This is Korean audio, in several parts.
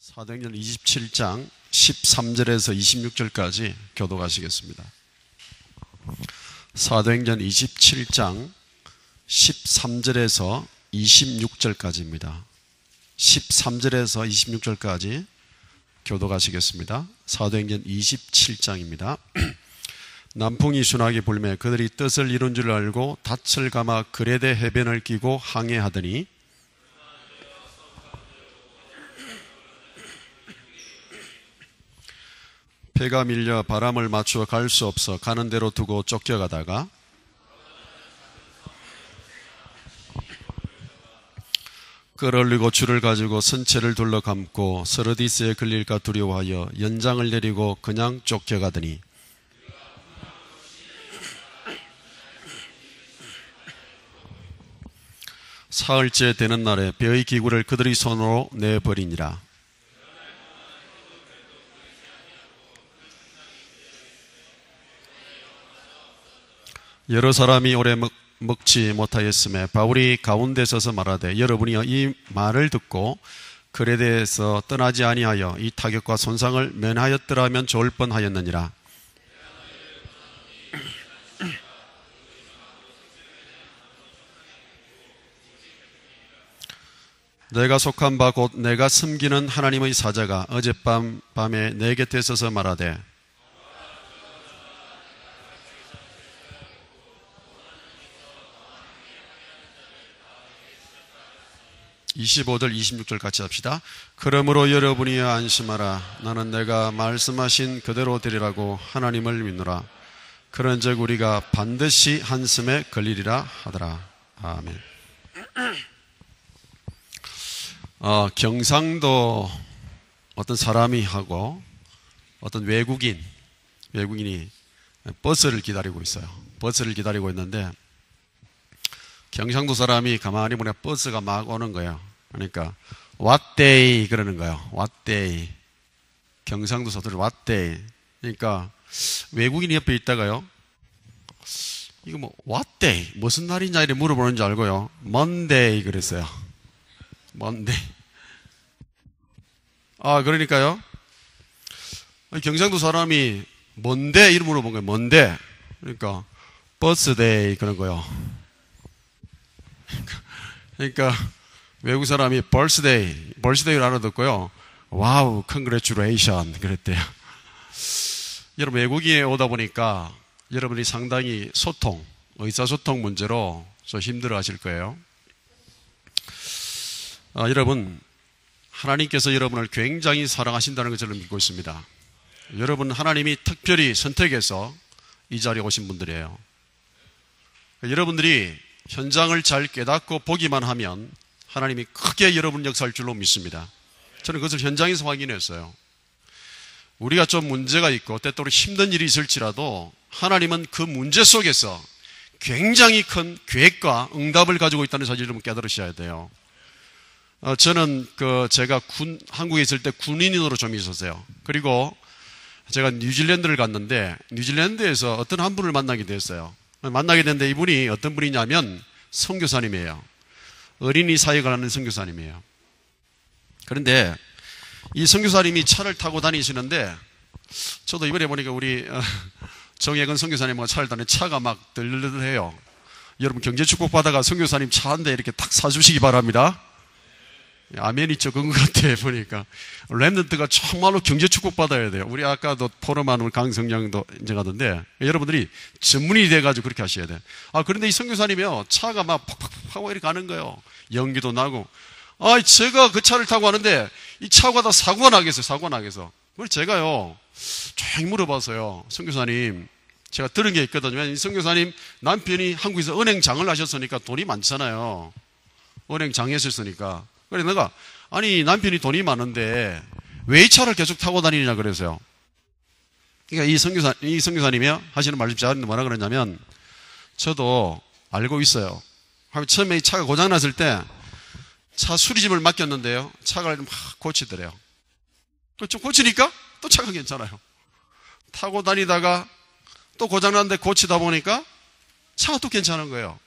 사도행전 27장 13절에서 26절까지 교독하시겠습니다. 사도행전 27장 13절에서 26절까지입니다. 13절에서 26절까지 교독하시겠습니다. 사도행전 27장입니다. 남풍이 순하게 불매 그들이 뜻을 이룬 줄 알고 닻을 감아 그레데 해변을 끼고 항해하더니 배가 밀려 바람을 맞추어 갈 수 없어 가는 대로 두고 쫓겨가다가 끌어올리고 줄을 가지고 선체를 둘러 감고 서르디스에 걸릴까 두려워하여 연장을 내리고 그냥 쫓겨가더니 사흘째 되는 날에 배의 기구를 그들의 손으로 내버리니라. 여러 사람이 오래 먹지 못하였음에 바울이 가운데 서서 말하되 여러분이 이 말을 듣고 그레데에서 떠나지 아니하여 이 타격과 손상을 면하였더라면 좋을 뻔하였느니라. 내가 속한 바 곧 내가 섬기는 하나님의 사자가 어젯밤에 내 곁에 서서 말하되 25절 26절 같이 합시다. 그러므로 여러분이 안심하라. 나는 내가 말씀하신 그대로 되리라고 하나님을 믿노라. 그런즉 우리가 반드시 한숨에 걸리리라 하더라. 아멘. 경상도 어떤 사람이 하고 어떤 외국인이 버스를 기다리고 있어요. 버스를 기다리고 있는데 경상도 사람이 가만히 보니까 버스가 막 오는 거예요. 그러니까 왔데이 그러는 거예요. 왔데이. 경상도 사투리 왔데이. 그러니까 외국인이 옆에 있다가요. 이거 뭐 왔데이 무슨 날이냐 이렇게 물어보는 줄 알고요. 먼데이 그랬어요. 먼데이. 그러니까요. 경상도 사람이 뭔데 이렇게 물어본 거예요. 뭔데. 그러니까 버스데이 그런 거예요. 그러니까 외국 사람이 벌스데이를 알아듣고요. 와우, 컨그레츄레이션 그랬대요. 여러분 외국인에 오다 보니까 여러분이 상당히 의사소통 문제로 좀 힘들어 하실 거예요. 여러분 하나님께서 여러분을 굉장히 사랑하신다는 것을 믿고 있습니다. 여러분 하나님이 특별히 선택해서 이 자리에 오신 분들이에요. 여러분들이 현장을 잘 깨닫고 보기만 하면 하나님이 크게 여러분 역사할 줄로 믿습니다. 저는 그것을 현장에서 확인했어요. 우리가 좀 문제가 있고 때때로 힘든 일이 있을지라도 하나님은 그 문제 속에서 굉장히 큰 계획과 응답을 가지고 있다는 사실을 여러분 깨달으셔야 돼요. 저는 제가 한국에 있을 때 군인으로 좀 있었어요. 그리고 제가 뉴질랜드를 갔는데 뉴질랜드에서 어떤 한 분을 만나게 됐어요. 만나게 됐는데 이분이 어떤 분이냐면 선교사님이에요. 어린이 사역을 하는 선교사님이에요. 그런데 이 선교사님이 차를 타고 다니시는데 저도 이번에 보니까 우리 정혜근 선교사님과 차를 타는데 차가 막 들들해요. 여러분 경제 축복받아가 선교사님 차 한 대 이렇게 탁 사주시기 바랍니다. 아멘이 적은 것 같아 보니까 랩런트가 정말로 경제 축복받아야 돼요. 우리 아까도 포럼한 우리 강성장도 인정하던데 여러분들이 전문이 돼가지고 그렇게 하셔야 돼요. 그런데 이 선교사님이요 차가 막 팍팍팍 하고 이렇게 가는 거예요. 연기도 나고 제가 그 차를 타고 가는데 이 차가 다 사고가 나겠어요. 그래서 제가요 조용히 물어봤어요. 선교사님 제가 들은 게 있거든요. 이 선교사님 남편이 한국에서 은행장을 하셨으니까 돈이 많잖아요. 은행장 했었으니까. 그래 내가 남편이 돈이 많은데 왜 이 차를 계속 타고 다니느냐 그래서요. 그러니까 이 선교사님이 하시는 말씀 저한테 뭐라 그러냐면 저도 알고 있어요. 처음에 이 차가 고장 났을 때 차 수리집을 맡겼는데요. 차가 막 고치더래요. 좀 고치니까 또 차가 괜찮아요. 타고 다니다가 또 고장 났는데 고치다 보니까 차가 또 괜찮은 거예요.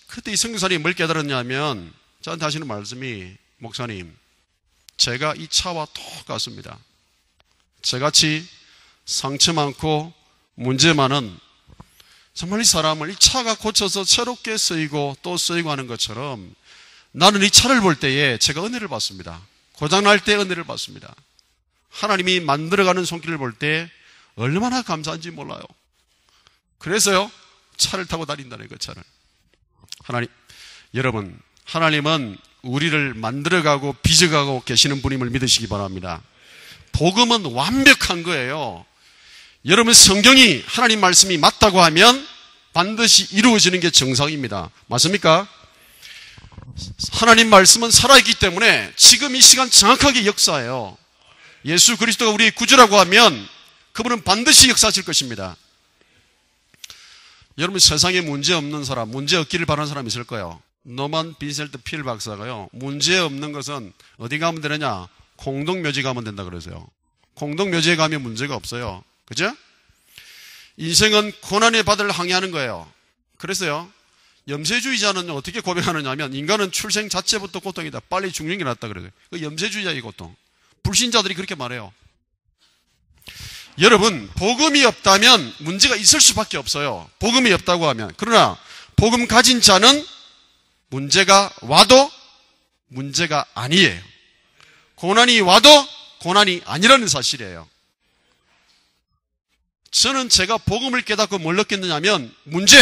그때 이 선교사님이 뭘 깨달았냐면 저한테 하시는 말씀이 목사님 제가 이 차와 똑같습니다. 저같이 상처 많고 문제 많은 정말 이 사람을 이 차가 고쳐서 새롭게 쓰이고 또 쓰이고 하는 것처럼 나는 이 차를 볼 때에 제가 은혜를 받습니다. 고장날 때 은혜를 받습니다. 하나님이 만들어가는 손길을 볼 때 얼마나 감사한지 몰라요. 그래서요, 차를 타고 다닌다는 그 차를. 여러분, 하나님은 우리를 만들어가고 빚어가고 계시는 분임을 믿으시기 바랍니다. 복음은 완벽한 거예요. 여러분, 성경이 하나님 말씀이 맞다고 하면 반드시 이루어지는 게 정상입니다. 맞습니까? 하나님 말씀은 살아있기 때문에 지금 이 시간 정확하게 역사해요. 예수 그리스도가 우리의 구주라고 하면 그분은 반드시 역사하실 것입니다. 여러분, 세상에 문제 없는 사람, 문제 없기를 바라는 사람 있을 거예요. 노만 빈셀트 필 박사가요, 문제 없는 것은 어디 가면 되느냐? 공동묘지 가면 된다 그러세요. 공동묘지에 가면 문제가 없어요. 그죠? 인생은 고난의 바다를 항해하는 거예요. 그래서요, 염세주의자는 어떻게 고백하느냐 하면 인간은 출생 자체부터 고통이다. 빨리 죽는 게 낫다 그래요. 그 염세주의자의 고통. 불신자들이 그렇게 말해요. 여러분, 복음이 없다면 문제가 있을 수밖에 없어요. 복음이 없다고 하면. 그러나 복음 가진 자는 문제가 와도 문제가 아니에요. 고난이 와도 고난이 아니라는 사실이에요. 저는 제가 복음을 깨닫고 뭘 느꼈느냐 하면 문제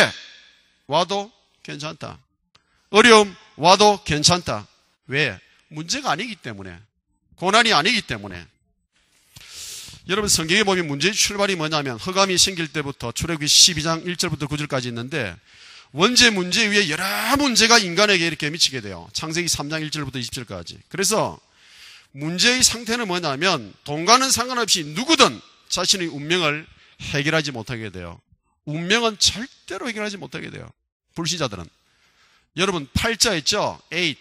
와도 괜찮다. 어려움 와도 괜찮다. 왜? 문제가 아니기 때문에. 고난이 아니기 때문에. 여러분, 성경에 보면 문제의 출발이 뭐냐면 흑암이 생길 때부터 출애굽기 12장 1절부터 9절까지 있는데 원죄 문제 위에 여러 문제가 인간에게 이렇게 미치게 돼요. 창세기 3장 1절부터 20절까지. 그래서 문제의 상태는 뭐냐면 돈과는 상관없이 누구든 자신의 운명을 해결하지 못하게 돼요. 운명은 절대로 해결하지 못하게 돼요. 불신자들은. 여러분, 팔자 있죠? 8.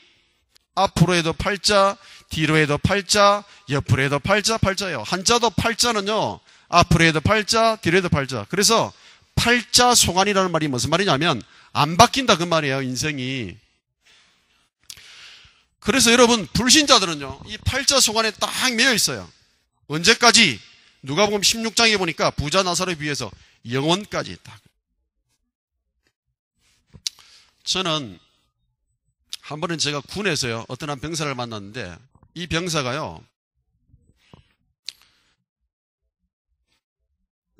앞으로 해도 팔자, 뒤로 해도 팔자, 옆으로 해도 팔자, 팔자예요. 한자도 팔자는요, 앞으로 해도 팔자, 뒤로 해도 팔자. 그래서 팔자 송환이라는 말이 무슨 말이냐면 안 바뀐다 그 말이에요, 인생이. 그래서 여러분, 불신자들은요, 이 팔자 송환에 딱 매여 있어요. 언제까지? 누가복음 16장에 보니까 부자 나사로에 비해서 영원까지 딱. 저는 한 번은 제가 군에서요, 어떤 한 병사를 만났는데 이 병사가요,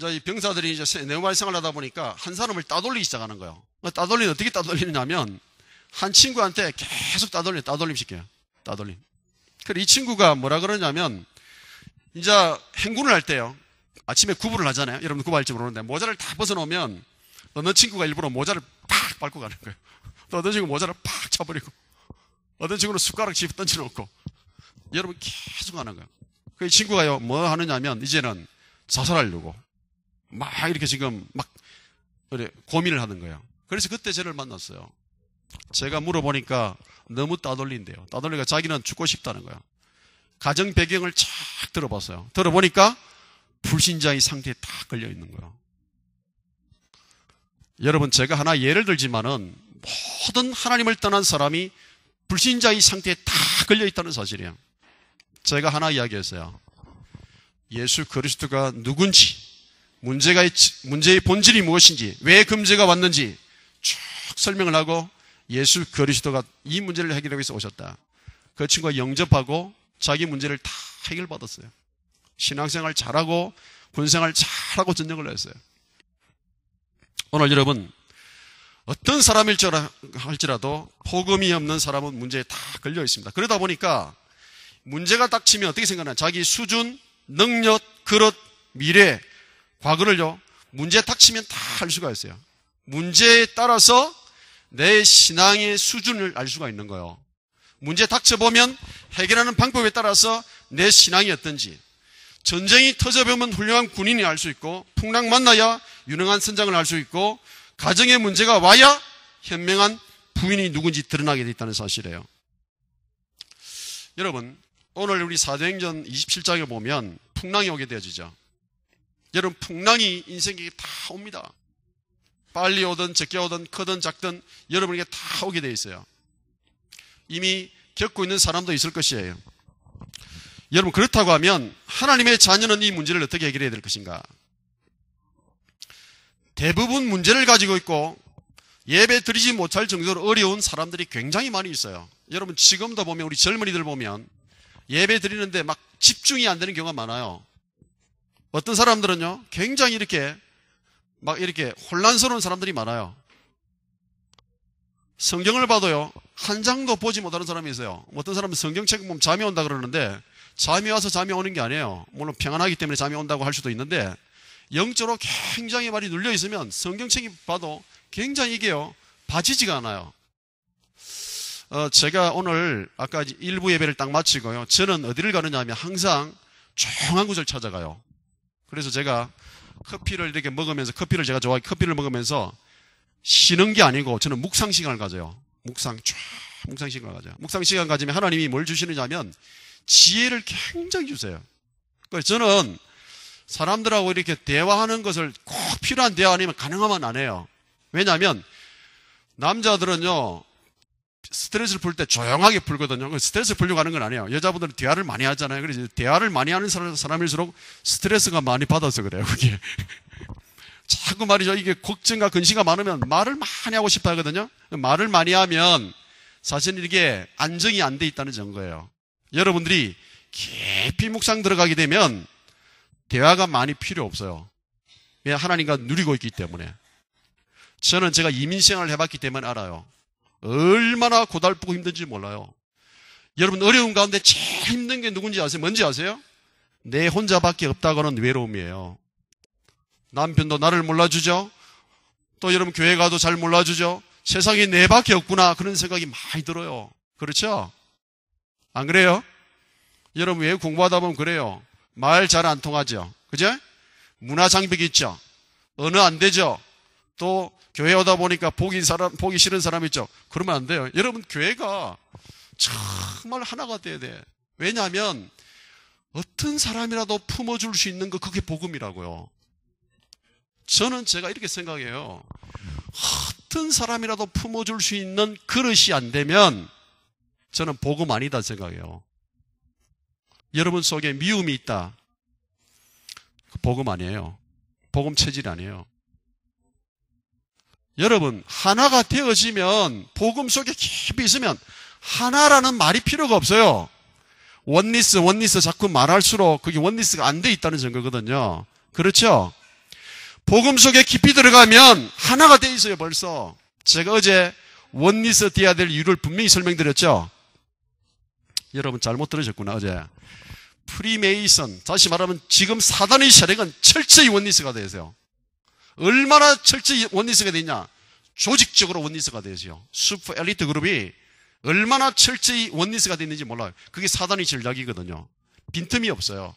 이 병사들이 이제 네오마리 생활을 하다 보니까 한 사람을 따돌리기 시작하는 거예요. 따돌리는 어떻게 따돌리느냐면 한 친구한테 계속 따돌림 시켜요. 따돌림. 그래, 이 친구가 뭐라 그러냐면 이제 행군을 할 때요, 아침에 구부를 하잖아요. 여러분 구부할지 모르는데 모자를 다 벗어놓으면 어느 친구가 일부러 모자를 팍 밟고 가는 거예요. 또 어떤 친구 모자를 팍 쳐버리고 어떤 친구는 숟가락 집어 던져놓고 여러분 계속 하는 거예요. 그 친구가요, 뭐 하느냐면 이제는 자살하려고 막 이렇게 지금 막 고민을 하는 거예요. 그래서 그때 저를 만났어요. 제가 물어보니까 너무 따돌린대요. 따돌리니까 자기는 죽고 싶다는 거예요. 가정 배경을 쫙 들어봤어요. 들어보니까 불신자의 상태에 딱 걸려 있는 거예요. 여러분, 제가 하나 예를 들지만은 모든 하나님을 떠난 사람이 불신자의 상태에 다 걸려 있다는 사실이에요. 제가 하나 이야기했어요. 예수 그리스도가 누군지, 문제의 본질이 무엇인지, 왜 금제가 왔는지 쭉 설명을 하고 예수 그리스도가 이 문제를 해결하기 위해서 오셨다. 그 친구가 영접하고 자기 문제를 다 해결받았어요. 신앙생활 잘하고 군생활 잘하고 전역을 했어요. 오늘 여러분, 어떤 사람일지라도 복음이 없는 사람은 문제에 다 걸려 있습니다. 그러다 보니까 문제가 닥치면 어떻게 생각하나? 자기 수준, 능력, 그릇, 미래, 과거를요, 문제 닥치면 다 알 수가 있어요. 문제에 따라서 내 신앙의 수준을 알 수가 있는 거예요. 문제 닥쳐보면 해결하는 방법에 따라서 내 신앙이 어떤지, 전쟁이 터져보면 훌륭한 군인이 알 수 있고, 풍랑 만나야 유능한 선장을 알 수 있고, 가정의 문제가 와야 현명한 부인이 누군지 드러나게 돼 있다는 사실이에요. 여러분, 오늘 우리 사도행전 27장에 보면 풍랑이 오게 되어지죠. 여러분, 풍랑이 인생에게 다 옵니다. 빨리 오든 적게 오든 크든 작든 여러분에게 다 오게 되어 있어요. 이미 겪고 있는 사람도 있을 것이에요. 여러분, 그렇다고 하면 하나님의 자녀는 이 문제를 어떻게 해결해야 될 것인가? 대부분 문제를 가지고 있고 예배 드리지 못할 정도로 어려운 사람들이 굉장히 많이 있어요. 여러분, 지금도 보면 우리 젊은이들 보면 예배 드리는데 막 집중이 안 되는 경우가 많아요. 어떤 사람들은요, 굉장히 이렇게 혼란스러운 사람들이 많아요. 성경을 봐도요, 한 장도 보지 못하는 사람이 있어요. 어떤 사람은 성경책 보면 잠이 온다 그러는데, 잠이 와서 잠이 오는 게 아니에요. 물론 평안하기 때문에 잠이 온다고 할 수도 있는데, 영적으로 굉장히 많이 눌려 있으면 성경책이 봐도 굉장히 이게요, 봐지지가 않아요. 제가 오늘 아까 일부 예배를 딱 마치고요, 저는 어디를 가느냐 하면 항상 조용한 곳을 찾아가요. 그래서 제가 커피를 이렇게 먹으면서, 커피를 제가 좋아하게 커피를 먹으면서 쉬는 게 아니고 저는 묵상 시간을 가져요. 묵상 시간을 가져요. 묵상 시간 가지면 하나님이 뭘 주시느냐 하면 지혜를 굉장히 주세요. 그래서 저는 사람들하고 이렇게 대화하는 것을 꼭 필요한 대화 아니면 가능하면 안 해요. 왜냐하면 남자들은요, 스트레스를 풀 때 조용하게 풀거든요. 스트레스 풀려고 하는 건 아니에요. 여자분들은 대화를 많이 하잖아요. 그래서 대화를 많이 하는 사람일수록 스트레스가 많이 받아서 그래요, 그게. 자꾸 말이죠. 이게 걱정과 근심가 많으면 말을 많이 하고 싶어 하거든요. 말을 많이 하면 사실 이게 안정이 안 돼 있다는 증거예요. 여러분들이 깊이 묵상 들어가게 되면 대화가 많이 필요 없어요. 왜? 하나님과 누리고 있기 때문에. 저는 제가 이민 생활을 해봤기 때문에 알아요. 얼마나 고달프고 힘든지 몰라요. 여러분, 어려운 가운데 제일 힘든 게 누군지 아세요? 뭔지 아세요? 내 혼자밖에 없다고는 외로움이에요. 남편도 나를 몰라주죠. 또 여러분, 교회 가도 잘 몰라주죠. 세상에 내밖에 없구나, 그런 생각이 많이 들어요. 그렇죠? 안 그래요? 여러분, 왜 공부하다 보면 그래요? 말 잘 안 통하죠. 그죠? 문화 장벽이 있죠. 언어 안 되죠. 또 교회 오다 보니까 보기 싫은 사람 있죠. 그러면 안 돼요. 여러분, 교회가 정말 하나가 돼야 돼. 왜냐하면 어떤 사람이라도 품어줄 수 있는 거, 그게 복음이라고요. 저는 제가 이렇게 생각해요. 어떤 사람이라도 품어줄 수 있는 그릇이 안 되면 저는 복음 아니다 생각해요. 여러분 속에 미움이 있다, 복음 아니에요. 복음 체질이 아니에요. 여러분, 하나가 되어지면, 복음 속에 깊이 있으면 하나라는 말이 필요가 없어요. 원리스 자꾸 말할수록 그게 원리스가 안 돼 있다는 증거거든요. 그렇죠? 복음 속에 깊이 들어가면 하나가 돼 있어요, 벌써. 제가 어제 원리스 돼야 될 이유를 분명히 설명드렸죠? 여러분 잘못 들으셨구나, 어제. 프리메이슨, 다시 말하면 지금 사단의 세력은 철저히 원리스가 되세요. 얼마나 철저히 원리스가 되냐? 조직적으로 원리스가 되죠. 슈퍼 엘리트 그룹이 얼마나 철저히 원리스가 되는지 몰라요. 그게 사단의 전략이거든요. 빈틈이 없어요.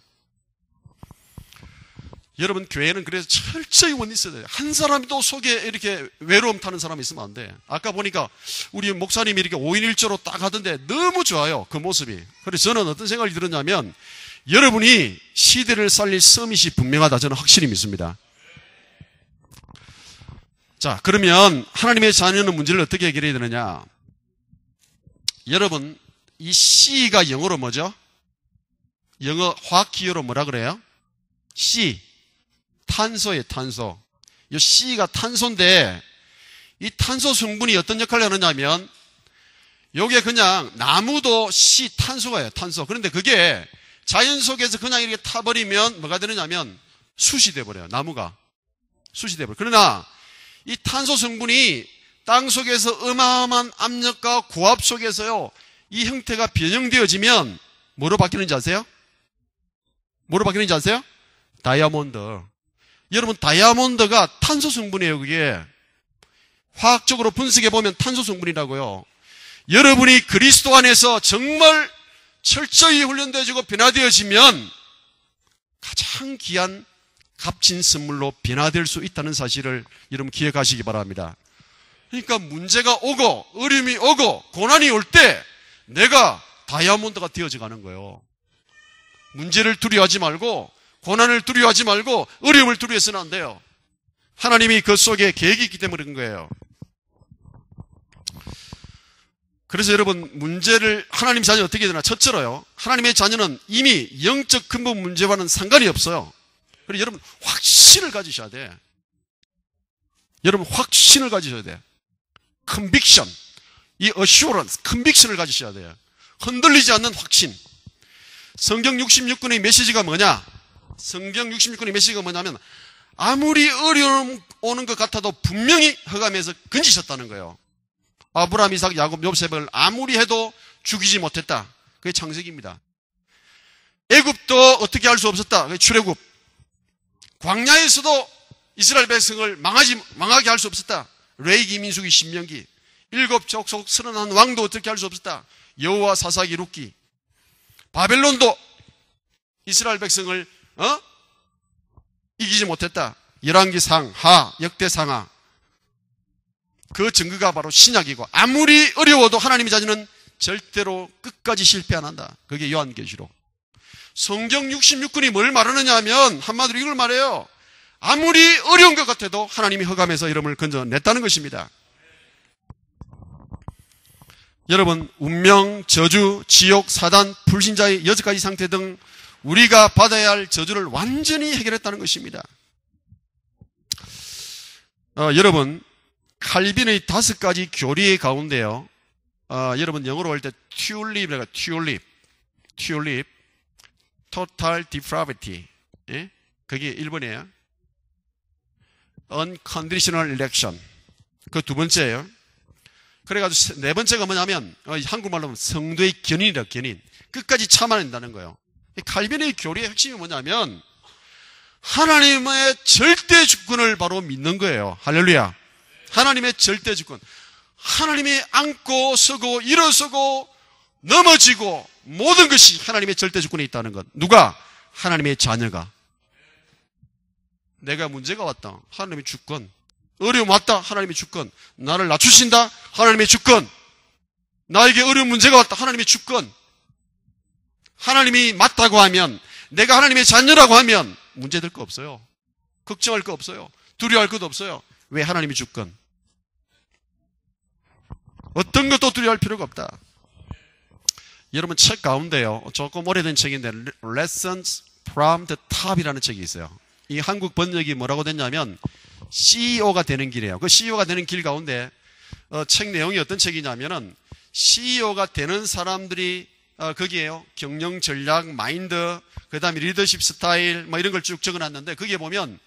여러분, 교회는 그래서 철저히 원리스가 돼요. 한 사람도 속에 이렇게 외로움 타는 사람이 있으면 안 돼. 아까 보니까 우리 목사님이 이렇게 5인 1조로 딱 하던데 너무 좋아요, 그 모습이. 그래서 저는 어떤 생각이 들었냐면, 여러분이 시대를 살릴 서밋이 분명하다, 저는 확실히 믿습니다. 자, 그러면 하나님의 자녀는 문제를 어떻게 해결해야 되느냐? 여러분, 이 C가 영어로 뭐죠? 영어 화학 기호로 뭐라 그래요? C. 탄소예요, 탄소. 이 C가 탄소인데, 이 탄소 성분이 어떤 역할을 하느냐면, 요게 그냥 나무도 C 탄소가예요, 탄소. 그런데 그게 자연 속에서 그냥 이렇게 타버리면 뭐가 되느냐면 숯이 돼버려요, 나무가. 숯이 돼버려요. 그러나 이 탄소 성분이 땅 속에서 어마어마한 압력과 고압 속에서요, 이 형태가 변형되어지면 뭐로 바뀌는지 아세요? 뭐로 바뀌는지 아세요? 다이아몬드. 여러분, 다이아몬드가 탄소 성분이에요, 그게. 화학적으로 분석해보면 탄소 성분이라고요. 여러분이 그리스도 안에서 정말 철저히 훈련되어지고 변화되어지면 가장 귀한 값진 선물로 변화될 수 있다는 사실을 여러분 기억하시기 바랍니다. 그러니까 문제가 오고 어려움이 오고 고난이 올 때 내가 다이아몬드가 되어져 가는 거예요. 문제를 두려워하지 말고, 고난을 두려워하지 말고, 어려움을 두려워해서는 안 돼요. 하나님이 그 속에 계획이 있기 때문에 그런 거예요. 그래서 여러분, 문제를 하나님 자녀 어떻게 되나? 첫째로요, 하나님의 자녀는 이미 영적 근본 문제와는 상관이 없어요. 그리고 여러분, 확신을 가지셔야 돼. 여러분, 확신을 가지셔야 돼. 컨빅션, 이 어슈어런스, 컨빅션을 가지셔야 돼요. 흔들리지 않는 확신. 성경 66권의 메시지가 뭐냐? 성경 66권의 메시지가 뭐냐면, 아무리 어려움 오는 것 같아도 분명히 흑암에서 건지셨다는 거예요. 아브라함, 이삭, 야곱, 요셉을 아무리 해도 죽이지 못했다. 그게 창세기입니다. 애굽도 어떻게 할 수 없었다. 그게 출애굽. 광야에서도 이스라엘 백성을 망하게 할 수 없었다. 레위기, 민수기, 신명기. 7 족속 31 왕도 어떻게 할 수 없었다. 여호와, 사사기, 룻기. 바벨론도 이스라엘 백성을 이기지 못했다. 열왕기, 하, 역대, 상하. 그 증거가 바로 신약이고, 아무리 어려워도 하나님의 자녀는 절대로 끝까지 실패 안 한다. 그게 요한계시록. 성경 66권이 뭘 말하느냐 하면 한마디로 이걸 말해요. 아무리 어려운 것 같아도 하나님이 흑암에서 여러분을 건져냈다는 것입니다. 여러분, 운명, 저주, 지옥, 사단, 불신자의 6가지 상태 등 우리가 받아야 할 저주를 완전히 해결했다는 것입니다. 여러분, 칼빈의 5가지 교리 가운데요, 여러분 영어로 할 때 튤립이라고, 튤립, total depravity, 예? 그게 1번이에요. unconditional election, 그 2번째예요. 그래가지고 4번째가 뭐냐면, 한국말로 하면 성도의 견인이라, 견인. 끝까지 참아낸다는 거예요. 칼빈의 교리의 핵심이 뭐냐면, 하나님의 절대 주권을 바로 믿는 거예요. 할렐루야. 하나님의 절대 주권. 하나님이 앉고 서고 일어서고 넘어지고 모든 것이 하나님의 절대 주권에 있다는 것. 누가? 하나님의 자녀가. 내가 문제가 왔다. 하나님의 주권. 어려움 왔다. 하나님의 주권. 나를 낮추신다. 하나님의 주권. 나에게 어려운 문제가 왔다. 하나님의 주권. 하나님이 맞다고 하면, 내가 하나님의 자녀라고 하면 문제될 거 없어요. 걱정할 거 없어요. 두려워할 것도 없어요. 왜? 하나님의 주권. 어떤 것도 두려워할 필요가 없다. 여러분, 책 가운데요, 조금 오래된 책인데 Lessons from the Top이라는 책이 있어요. 이 한국 번역이 뭐라고 됐냐면 CEO가 되는 길이에요. 그 CEO가 되는 길 가운데 책 내용이 어떤 책이냐면은, CEO가 되는 사람들이 거기에요, 경영 전략, 마인드, 그 다음에 리더십 스타일 뭐 이런 걸 쭉 적어놨는데, 거기에 보면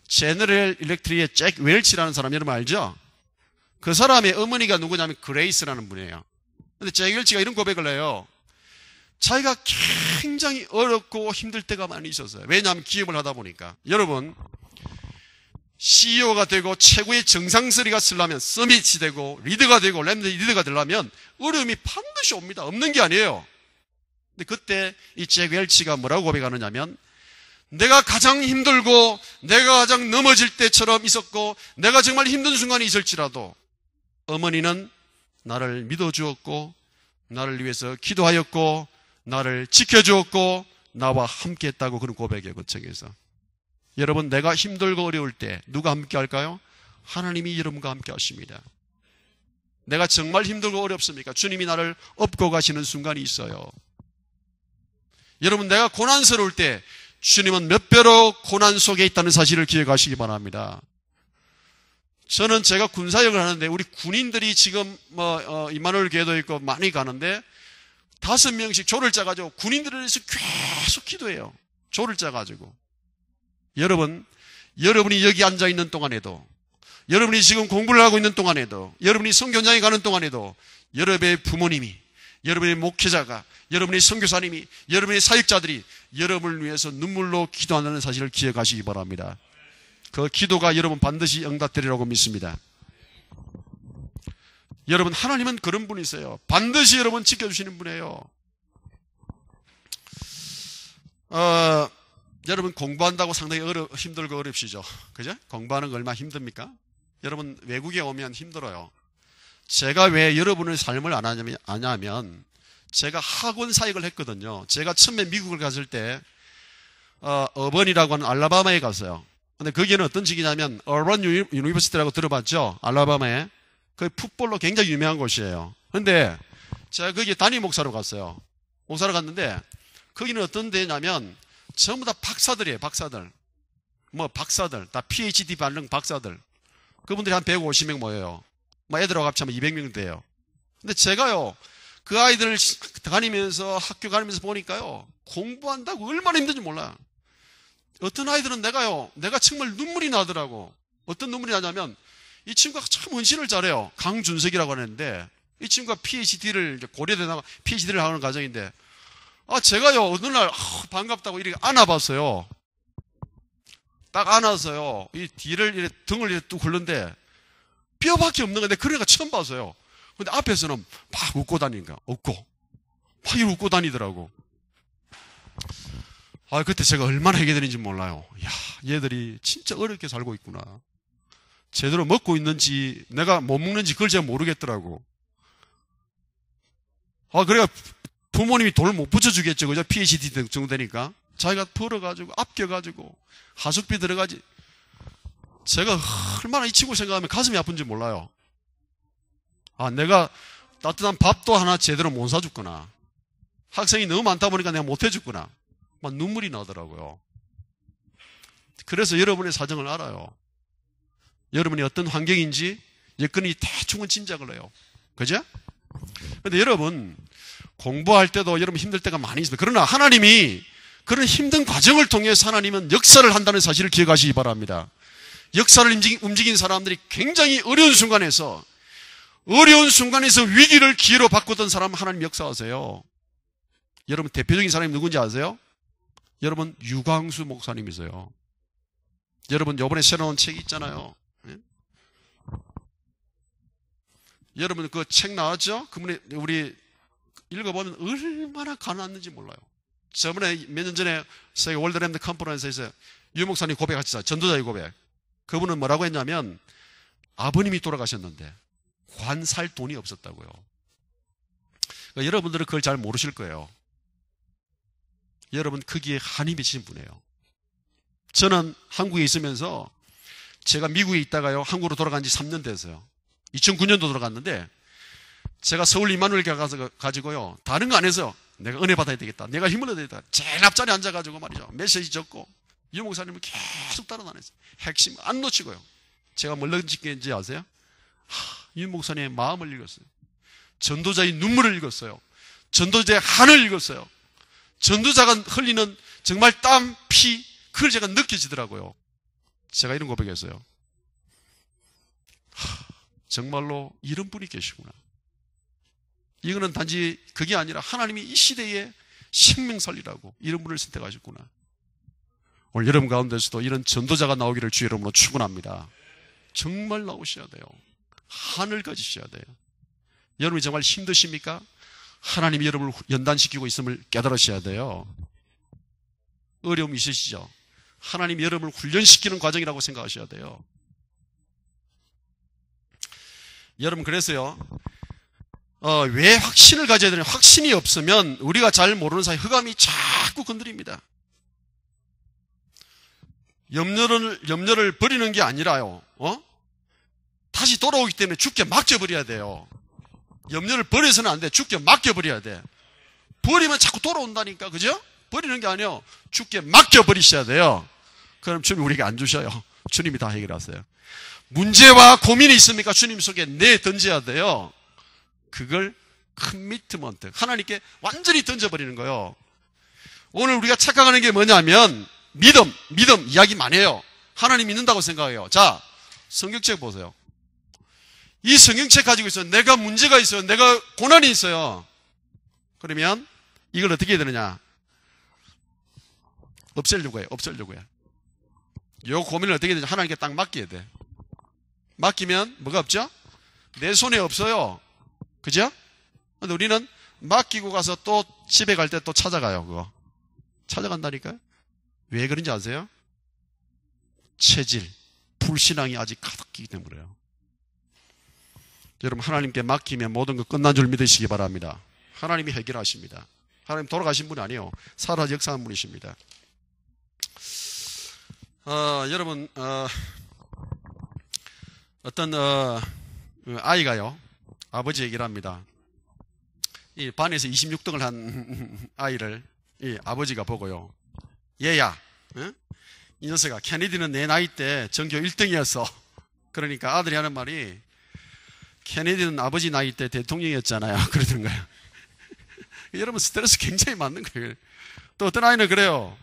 제너럴 일렉트릭의 잭 웰치라는 사람 여러분 알죠? 그 사람의 어머니가 누구냐면 그레이스라는 분이에요. 근데 잭 웰치가 이런 고백을 해요. 자기가 굉장히 어렵고 힘들 때가 많이 있었어요. 왜냐하면 기업을 하다 보니까. 여러분, CEO가 되고 최고의 정상서리가 쓰려면, 서밋이 되고 리더가 되고 램드 리더가 되려면 어려움이 반드시 옵니다. 없는 게 아니에요. 근데 그때 이 잭 웰치가 뭐라고 고백하느냐면, 내가 가장 힘들고 내가 가장 넘어질 때처럼 있었고 내가 정말 힘든 순간이 있을지라도 어머니는 나를 믿어주었고 나를 위해서 기도하였고 나를 지켜주었고 나와 함께했다고, 그런 고백이에요. 그 책에서. 여러분, 내가 힘들고 어려울 때 누가 함께 할까요? 하나님이 여러분과 함께 하십니다. 내가 정말 힘들고 어렵습니까? 주님이 나를 업고 가시는 순간이 있어요. 여러분, 내가 고난스러울 때 주님은 몇 배로 고난 속에 있다는 사실을 기억하시기 바랍니다. 저는 제가 군사역을 하는데 우리 군인들이 지금 임마누엘 교회도 있고 많이 가는데 5명씩 조를 짜가지고 군인들을 위해서 계속 기도해요. 조를 짜가지고. 여러분, 여러분이 여기 앉아있는 동안에도, 여러분이 지금 공부를 하고 있는 동안에도, 여러분이 선교장에 가는 동안에도 여러분의 부모님이, 여러분의 목회자가, 여러분의 선교사님이, 여러분의 사역자들이 여러분을 위해서 눈물로 기도한다는 사실을 기억하시기 바랍니다. 그 기도가 여러분 반드시 응답되리라고 믿습니다. 여러분, 하나님은 그런 분이세요. 반드시 여러분 지켜주시는 분이에요. 여러분, 공부한다고 상당히 힘들고 어렵시죠? 그죠? 공부하는 거 얼마나 힘듭니까? 여러분, 외국에 오면 힘들어요. 제가 왜 여러분의 삶을 안 하냐면, 제가 학원 사역을 했거든요. 제가 처음에 미국을 갔을 때, 어번이라고 하는 알라바마에 갔어요. 근데 거기는 어떤 직이냐면, 어번 유니버시티라고 들어봤죠? 알라바마에. 그 풋볼로 굉장히 유명한 곳이에요. 근데 제가 거기에 담임 목사로 갔어요. 목사로 갔는데 거기는 어떤 데냐면 전부 다 박사들이에요. 박사들. 박사들. 다 PhD 발령 박사들. 그분들이 한 150명 모여요. 애들하고 합치면 200명 돼요. 근데 제가요, 그 아이들을 다니면서 학교 가면서 보니까요, 공부한다고 얼마나 힘든지 몰라요. 어떤 아이들은 내가 정말 눈물이 나더라고. 어떤 눈물이 나냐면, 이 친구가 참 헌신을 잘해요. 강준석이라고 하는데, 이 친구가 PhD를, 고려대 나가 PhD를 하는 과정인데, 제가요, 어느 날, 반갑다고 이렇게 안아봤어요. 딱 안아서요, 이 뒤를, 등을 이렇게 뚝 굴는데, 뼈밖에 없는 건데, 그런 애가 처음 봤어요. 근데 앞에서는 막 웃고 다니니까, 막 이렇게 웃고 다니더라고. 그때 제가 얼마나 해결되는지 몰라요. 얘들이 진짜 어렵게 살고 있구나. 제대로 먹고 있는지, 내가 못 먹는지 그걸 제가 모르겠더라고. 그래야 부모님이 돈을 못 붙여주겠죠. 그죠? PhD 정도 되니까. 자기가 벌어가지고, 아껴가지고, 하숙비 들어가지. 제가 얼마나 이 친구 생각하면 가슴이 아픈지 몰라요. 내가 따뜻한 밥도 하나 제대로 못 사줬구나. 학생이 너무 많다 보니까 내가 못 해줬구나. 막 눈물이 나더라고요. 그래서 여러분의 사정을 알아요. 여러분이 어떤 환경인지 여건이 대충은 짐작을 해요. 그죠? 근데 여러분, 공부할 때도 여러분 힘들 때가 많이 있습니다. 그러나 하나님이 그런 힘든 과정을 통해서 하나님은 역사를 한다는 사실을 기억하시기 바랍니다. 역사를 움직인 사람들이 굉장히 어려운 순간에서 위기를 기회로 바꾸던 사람 하나님 역사하세요. 여러분 대표적인 사람이 누군지 아세요? 여러분 유광수 목사님이세요. 여러분 이번에 새로 나온 책 있잖아요. 네? 여러분 그 책 나왔죠? 그분이 우리 읽어보면 얼마나 가난한지 몰라요. 저번에 몇 년 전에 세계 월드랜드 컨퍼런스에서 유 목사님 고백하셨어요. 전도자의 고백. 그분은 뭐라고 했냐면 아버님이 돌아가셨는데 관 살 돈이 없었다고요. 그러니까 여러분들은 그걸 잘 모르실 거예요. 여러분 거기에 한이 맺힌 분이에요. 저는 한국에 있으면서 제가 미국에 있다가요 한국으로 돌아간 지 3년 됐어요. 2009년도 돌아갔는데 제가 서울 이마누엘 가지고요 다른 거 안 해서 내가 은혜 받아야 되겠다, 내가 힘을 얻어야 되겠다, 제일 앞자리에 앉아가지고 말이죠 메시지 적고 유 목사님은 계속 따라다녔어요. 핵심 안 놓치고요. 제가 뭘 느꼈는지 아세요? 유 목사님의 마음을 읽었어요. 전도자의 눈물을 읽었어요. 전도자의 한을 읽었어요. 전도자가 흘리는 정말 땀, 피, 그걸 제가 느껴지더라고요. 제가 이런 고백했어요. 정말로 이런 분이 계시구나. 이거는 단지 그게 아니라 하나님이 이 시대에 생명 살리라고 이런 분을 선택하셨구나. 오늘 여러분 가운데서도 이런 전도자가 나오기를 주 이름으로 축원합니다. 정말 나오셔야 돼요. 한을 가지셔야 돼요. 여러분이 정말 힘드십니까? 하나님이 여러분을 연단시키고 있음을 깨달으셔야 돼요. 어려움이 있으시죠? 하나님이 여러분을 훈련시키는 과정이라고 생각하셔야 돼요. 여러분 그래서요 왜 확신을 가져야 되냐? 확신이 없으면 우리가 잘 모르는 사이 흑암이 자꾸 건드립니다. 염려를 버리는 게 아니라요 다시 돌아오기 때문에 죽게 맡겨버려야 돼요. 염려를 버려서는 안 돼. 죽게 맡겨버려야 돼. 버리면 자꾸 돌아온다니까. 그죠? 버리는 게 아니에요. 죽게 맡겨버리셔야 돼요. 그럼 주님 우리에게 안 주셔요. 주님이 다 해결하세요. 문제와 고민이 있습니까? 주님 속에 던져야 돼요. 그걸 커미트먼트, 하나님께 완전히 던져버리는 거예요. 오늘 우리가 착각하는 게 뭐냐면 믿음 이야기 많이 해요. 하나님 믿는다고 생각해요. 자, 성경책 보세요. 이 성경책 가지고 있어요. 내가 문제가 있어요. 내가 고난이 있어요. 그러면 이걸 어떻게 해야 되느냐? 없애려고 해요. 요 고민을 어떻게 해야 되냐? 하나님께 딱 맡겨야 돼. 맡기면 뭐가 없죠? 내 손에 없어요. 그죠? 근데 우리는 맡기고 가서 또 집에 갈 때 또 찾아가요. 그거 찾아간다니까요. 왜 그런지 아세요? 체질, 불신앙이 아직 가득하기 때문에요. 여러분 하나님께 맡기면 모든 것 끝난 줄 믿으시기 바랍니다. 하나님이 해결하십니다. 하나님 돌아가신 분이 아니에요. 살아 역사한 분이십니다. 여러분 어떤 아이가요 아버지 얘기를 합니다. 이 반에서 26등을 한 아이를 이 아버지가 보고요. 얘야, 응? 이 녀석아, 케네디는 내 나이 때 전교 1등이었어. 그러니까 아들이 하는 말이, 케네디는 아버지 나이 때 대통령이었잖아요. 그러던 거예요. 여러분, 스트레스 굉장히 많는 거예요. 또 어떤 아이는 그래요.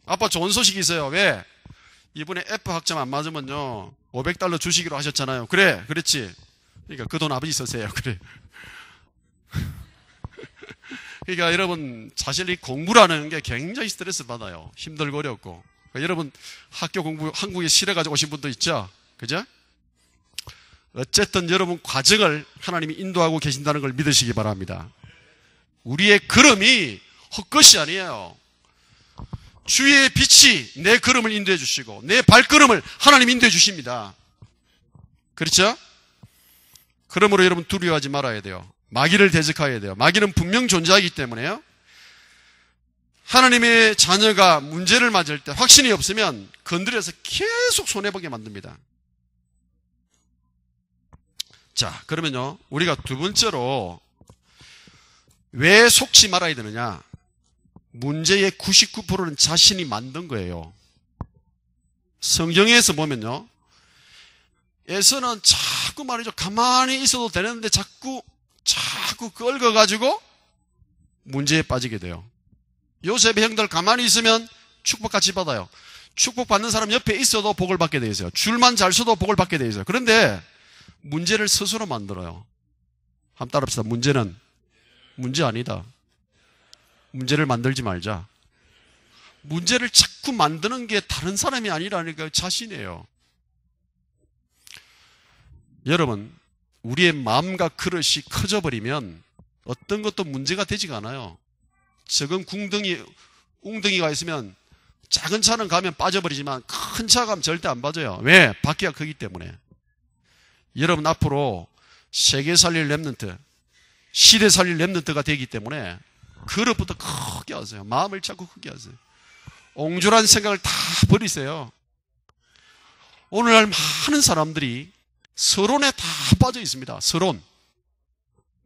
아빠 좋은 소식이 있어요. 왜? 이번에 F 학점 안 맞으면요, $500 주시기로 하셨잖아요. 그래, 그렇지. 그러니까 그 돈 아버지 쓰세요. 그래. 그러니까 여러분, 사실 이 공부라는 게 굉장히 스트레스 받아요. 힘들고 어렵고. 그러니까 여러분, 학교 공부, 한국에 실어가지고 오신 분도 있죠? 그죠? 어쨌든 여러분 과정을 하나님이 인도하고 계신다는 걸 믿으시기 바랍니다. 우리의 걸음이 헛것이 아니에요. 주의 빛이 내 걸음을 인도해 주시고 내 발걸음을 하나님 인도해 주십니다. 그렇죠? 그러므로 여러분 두려워하지 말아야 돼요. 마귀를 대적해야 돼요. 마귀는 분명 존재하기 때문에요. 하나님의 자녀가 문제를 맞을 때 확신이 없으면 건드려서 계속 손해보게 만듭니다. 자, 그러면요, 우리가 두 번째로 왜 속지 말아야 되느냐? 문제의 99%는 자신이 만든 거예요. 성경에서 보면요, 에서는 자꾸 말이죠, 가만히 있어도 되는데 자꾸 끌어가지고 문제에 빠지게 돼요. 요셉의 형들 가만히 있으면 축복 같이 받아요. 축복 받는 사람 옆에 있어도 복을 받게 돼 있어요. 줄만 잘 서도 복을 받게 돼 있어요. 그런데 문제를 스스로 만들어요. 한번 따라합시다. 문제는 문제 아니다. 문제를 만들지 말자. 문제를 자꾸 만드는 게 다른 사람이 아니라니까 자신이에요. 여러분, 우리의 마음과 그릇이 커져버리면 어떤 것도 문제가 되지가 않아요. 적은 웅덩이가 있으면 작은 차는 가면 빠져버리지만 큰 차 가면 절대 안 빠져요. 왜? 바퀴가 크기 때문에. 여러분 앞으로 세계 살릴 렘넌트, 시대 살릴 렘넌트가 되기 때문에 그릇부터 크게 하세요. 마음을 자꾸 크게 하세요. 옹졸한 생각을 다 버리세요. 오늘날 많은 사람들이 서론에 다 빠져 있습니다. 서론.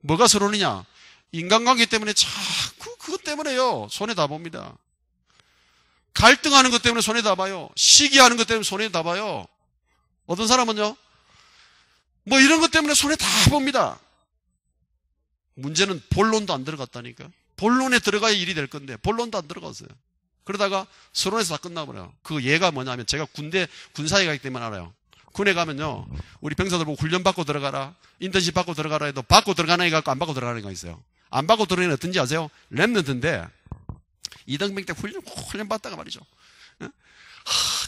뭐가 서론이냐? 인간관계 때문에 자꾸 그것 때문에요. 손해다 봅니다. 갈등하는 것 때문에 손해다 봐요. 시기하는 것 때문에 손해다 봐요. 어떤 사람은요, 뭐 이런 것 때문에 손해 다 봅니다. 문제는 본론도 안 들어갔다니까. 본론에 들어가야 일이 될 건데 본론도 안 들어갔어요. 그러다가 서론에서 다 끝나버려요. 그 예가 뭐냐면, 제가 군사에 가기 때문에 알아요. 군에 가면요, 우리 병사들 보고 훈련 받고 들어가라, 인턴십 받고 들어가라 해도 받고 들어가는 애가 있고 안 받고 들어가는 애가 있어요. 안 받고 들어가는 애는 어떤지 아세요? 랩런트인데 이등병 때 훈련 받다가 말이죠,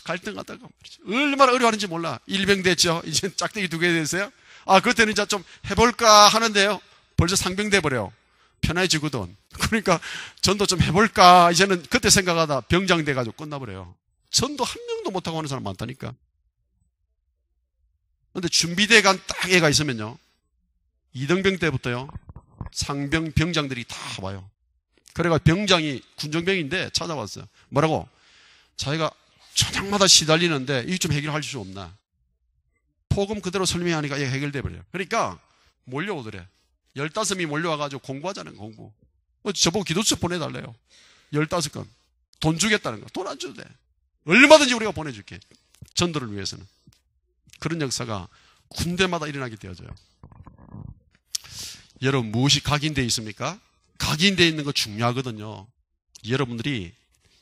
갈등 갔다가 말이죠, 얼마나 어려워하는지 몰라. 일병 됐죠. 이제 짝대기 2개 됐어요. 그때는 이제 좀 해볼까 하는데요, 벌써 상병 돼버려요. 편해지거든. 그러니까 전도 좀 해볼까 이제는 그때 생각하다 병장 돼가지고 끝나버려요. 전도 한 명도 못하고 하는 사람 많다니까. 근데 준비대 간 딱 애가 있으면요, 이등병 때부터요 상병 병장들이 다 와요. 그래가 병장이 군정병인데 찾아왔어요. 뭐라고? 자기가 저녁마다 시달리는데 이거 좀 해결할 수 없나? 포금 그대로 설명하니까 이게 해결돼 버려요. 그러니까 몰려오더래. 15명이 몰려와가지고 공부하자는 거, 공부. 저보고 기도책 보내달래요. 15건. 돈 주겠다는 거. 돈 안 줘도 돼. 얼마든지 우리가 보내줄게. 전도를 위해서는. 그런 역사가 군대마다 일어나게 되어져요. 여러분, 무엇이 각인되어 있습니까? 각인되어 있는 거 중요하거든요. 여러분들이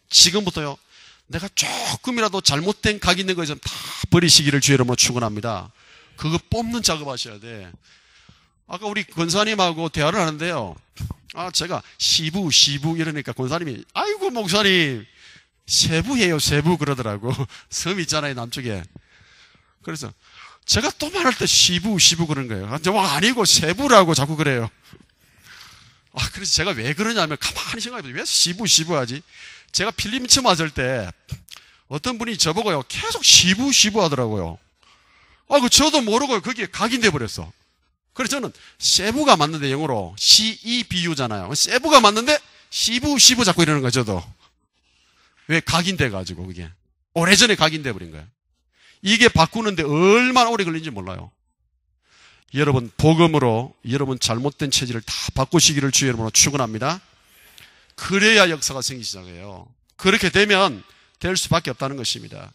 지금부터요, 내가 조금이라도 잘못된 각인된 거 있으면 다 버리시기를 주의 이름으로 축원합니다. 그거 뽑는 작업 하셔야 돼. 아까 우리 권사님하고 대화를 하는데요, 제가 시부 이러니까 권사님이, 아이고 목사님 세부예요, 세부 그러더라고. 섬 있잖아요, 남쪽에. 그래서 제가 또 말할 때 시부 그런 거예요. 아니고 세부라고 자꾸 그래요. 그래서 제가 왜 그러냐면, 가만히 생각해보세요. 왜 시부 하지? 제가 필름 처음 왔을 때 어떤 분이 저보고요, 계속 시부 하더라고요. 저도 모르고 그게 각인돼 버렸어. 그래서 저는 세부가 맞는데, 영어로 CEBU잖아요. 세부가 맞는데 시부 자꾸 이러는 거죠, 저도. 왜? 각인돼 가지고 그게 오래전에 각인돼 버린 거예요. 이게 바꾸는데 얼마나 오래 걸린지 몰라요. 여러분, 복음으로 여러분 잘못된 체질을 다 바꾸시기를 주의 이름으로 축원합니다. 그래야 역사가 생기기 시작해요. 그렇게 되면 될 수밖에 없다는 것입니다.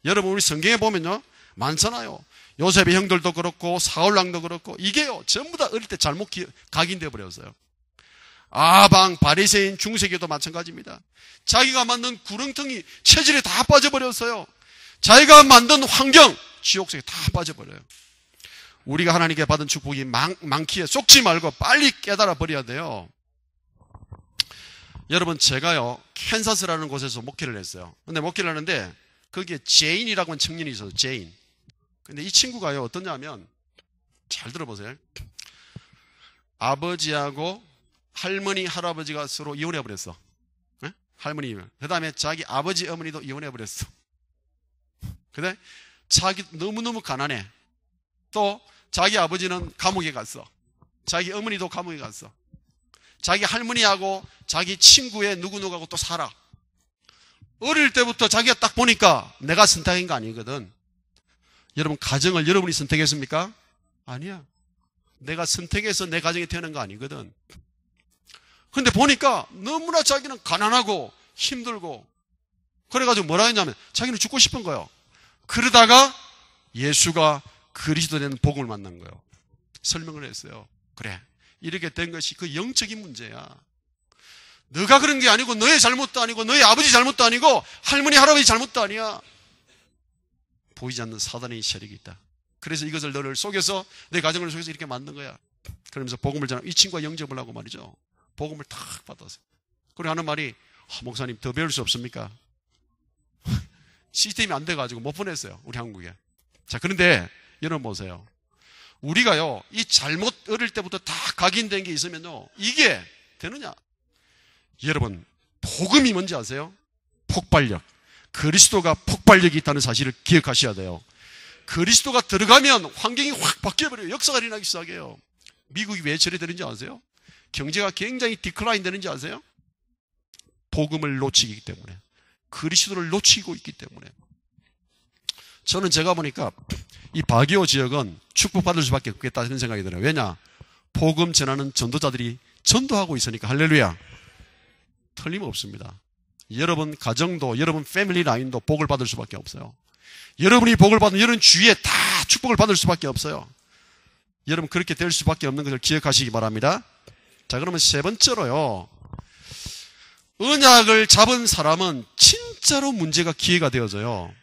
여러분, 우리 성경에 보면요, 많잖아요. 요셉의 형들도 그렇고 사울왕도 그렇고 이게요, 전부 다 어릴 때 잘못 각인되어 버렸어요. 아방, 바리새인, 중세교도 마찬가지입니다. 자기가 만든 구렁텅이 체질에 다 빠져버렸어요. 자기가 만든 환경, 지옥 속에 다 빠져버려요. 우리가 하나님께 받은 축복이 많기에 속지 말고 빨리 깨달아 버려야 돼요. 여러분, 제가요, 캔사스라는 곳에서 목회를 했어요. 근데 목회를 하는데 거기에 제인이라고 하는 청년이 있어요. 제인. 근데 이 친구가요, 어떠냐면, 잘 들어보세요. 아버지하고 할머니, 할아버지가 서로 이혼해버렸어. 네? 할머니. 그 다음에 자기 아버지, 어머니도 이혼해버렸어. 근데 자기 너무너무 가난해. 또 자기 아버지는 감옥에 갔어. 자기 어머니도 감옥에 갔어. 자기 할머니하고 자기 친구의 누구누구하고 또 살아. 어릴 때부터 자기가 딱 보니까 내가 선택한 거 아니거든. 여러분, 가정을 여러분이 선택했습니까? 아니야. 내가 선택해서 내 가정이 태어난 거 아니거든. 근데 보니까 너무나 자기는 가난하고 힘들고, 그래가지고 뭐라 했냐면 자기는 죽고 싶은 거예요. 그러다가 예수가 그리스도 된 복음을 만난 거예요. 설명을 했어요. 그래, 이렇게 된 것이 그 영적인 문제야. 너가 그런 게 아니고, 너의 잘못도 아니고, 너의 아버지 잘못도 아니고, 할머니, 할아버지 잘못도 아니야. 보이지 않는 사단의 세력이 있다. 그래서 이것을 너를 속여서, 내 가정을 속여서 이렇게 만든 거야. 그러면서 복음을 전하고, 이 친구가 영접을 하고 말이죠. 복음을 탁 받았어요. 그리고 하는 말이, 목사님 더 배울 수 없습니까? 시스템이 안 돼가지고 못 보냈어요. 우리 한국에. 자, 그런데 여러분 보세요. 우리가요, 이 잘못 어릴 때부터 다 각인된 게 있으면요, 이게 되느냐? 여러분, 복음이 뭔지 아세요? 폭발력. 그리스도가 폭발력이 있다는 사실을 기억하셔야 돼요. 그리스도가 들어가면 환경이 확 바뀌어버려요. 역사가 일어나기 시작해요. 미국이 왜 저래 되는지 아세요? 경제가 굉장히 디클라인 되는지 아세요? 복음을 놓치기 때문에. 그리스도를 놓치고 있기 때문에. 저는 제가 보니까 이 바기오 지역은 축복받을 수밖에 없겠다는 생각이 들어요. 왜냐? 복음 전하는 전도자들이 전도하고 있으니까. 할렐루야. 틀림없습니다. 여러분 가정도, 여러분 패밀리 라인도 복을 받을 수밖에 없어요. 여러분이 복을 받으면 여러분 주위에 다 축복을 받을 수밖에 없어요. 여러분 그렇게 될 수밖에 없는 것을 기억하시기 바랍니다. 자, 그러면 세 번째로요, 언약을 잡은 사람은 진짜로 문제가 기회가 되어져요.